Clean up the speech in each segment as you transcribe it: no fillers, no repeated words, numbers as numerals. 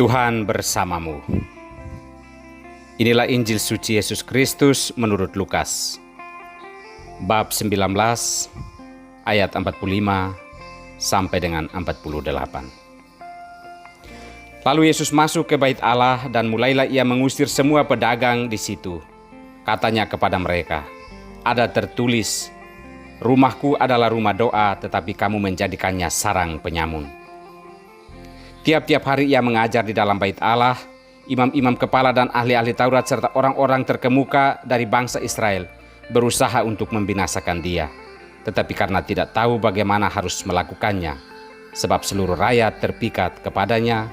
Tuhan bersamamu. Inilah Injil suci Yesus Kristus menurut Lukas, bab 19 ayat 45 sampai dengan 48. Lalu Yesus masuk ke bait Allah dan mulailah ia mengusir semua pedagang di situ. Katanya kepada mereka, "Ada tertulis, rumahku adalah rumah doa, tetapi kamu menjadikannya sarang penyamun." Tiap-tiap hari ia mengajar di dalam bait Allah. Imam-imam kepala dan ahli-ahli Taurat serta orang-orang terkemuka dari bangsa Israel berusaha untuk membinasakan dia. Tetapi karena tidak tahu bagaimana harus melakukannya, sebab seluruh rakyat terpikat kepadanya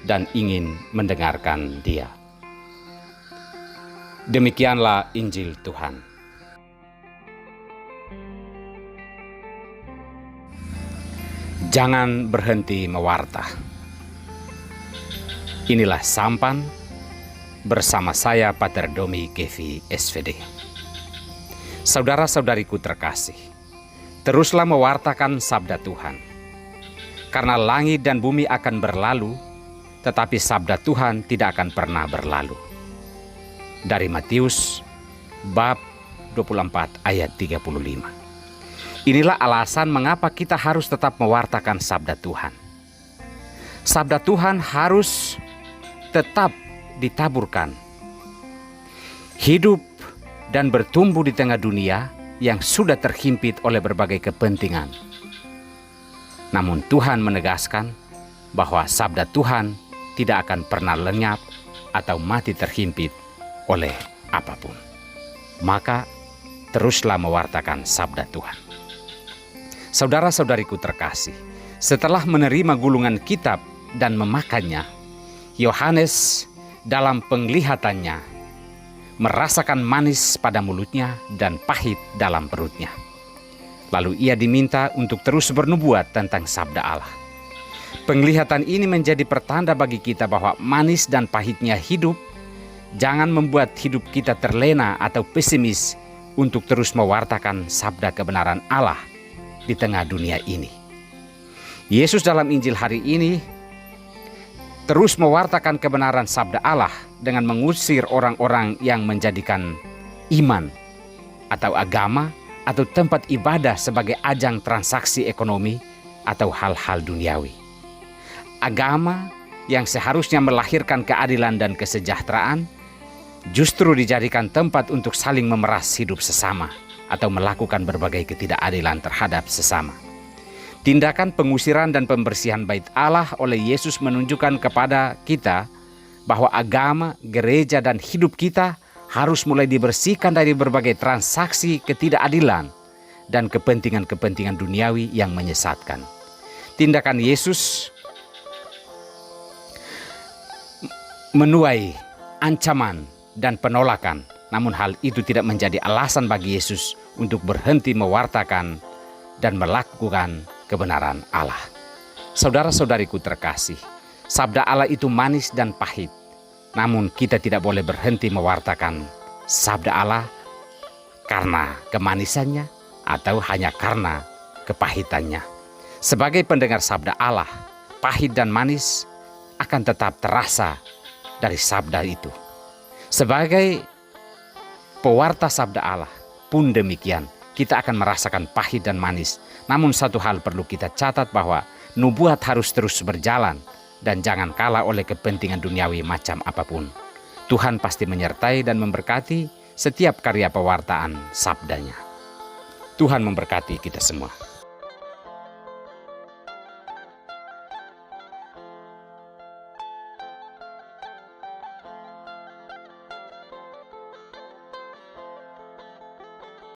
dan ingin mendengarkan dia. Demikianlah Injil Tuhan. Jangan berhenti mewarta. Inilah Sampan bersama saya Pater Domi Kevi SVD. Saudara-saudariku terkasih, teruslah mewartakan sabda Tuhan. Karena langit dan bumi akan berlalu, tetapi sabda Tuhan tidak akan pernah berlalu. Dari Matius bab 24 ayat 35. Inilah alasan mengapa kita harus tetap mewartakan sabda Tuhan. Sabda Tuhan harus tetap ditaburkan, hidup dan bertumbuh di tengah dunia yang sudah terhimpit oleh berbagai kepentingan. Namun Tuhan menegaskan bahwa sabda Tuhan tidak akan pernah lenyap atau mati terhimpit oleh apapun. Maka teruslah mewartakan sabda Tuhan. Saudara-saudariku terkasih, setelah menerima gulungan kitab dan memakannya, Yohanes dalam penglihatannya merasakan manis pada mulutnya dan pahit dalam perutnya. Lalu ia diminta untuk terus bernubuat tentang sabda Allah. Penglihatan ini menjadi pertanda bagi kita bahwa manis dan pahitnya hidup jangan membuat hidup kita terlena atau pesimis untuk terus mewartakan sabda kebenaran Allah di tengah dunia ini. Yesus dalam Injil hari ini terus mewartakan kebenaran sabda Allah dengan mengusir orang-orang yang menjadikan iman atau agama atau tempat ibadah sebagai ajang transaksi ekonomi atau hal-hal duniawi. Agama yang seharusnya melahirkan keadilan dan kesejahteraan justru dijadikan tempat untuk saling memeras hidup sesama atau melakukan berbagai ketidakadilan terhadap sesama. Tindakan pengusiran dan pembersihan bait Allah oleh Yesus menunjukkan kepada kita bahwa agama, gereja, dan hidup kita harus mulai dibersihkan dari berbagai transaksi ketidakadilan dan kepentingan-kepentingan duniawi yang menyesatkan. Tindakan Yesus menuai ancaman dan penolakan, namun hal itu tidak menjadi alasan bagi Yesus untuk berhenti mewartakan dan melakukan kebenaran Allah. Saudara-saudariku terkasih, sabda Allah itu manis dan pahit. Namun kita tidak boleh berhenti mewartakan sabda Allah karena kemanisannya atau hanya karena kepahitannya. Sebagai pendengar sabda Allah, pahit dan manis akan tetap terasa dari sabda itu. Sebagai pewarta sabda Allah pun demikian, kita akan merasakan pahit dan manis. Namun satu hal perlu kita catat, bahwa nubuat harus terus berjalan dan jangan kalah oleh kepentingan duniawi macam apapun. Tuhan pasti menyertai dan memberkati setiap karya pewartaan sabdanya. Tuhan memberkati kita semua.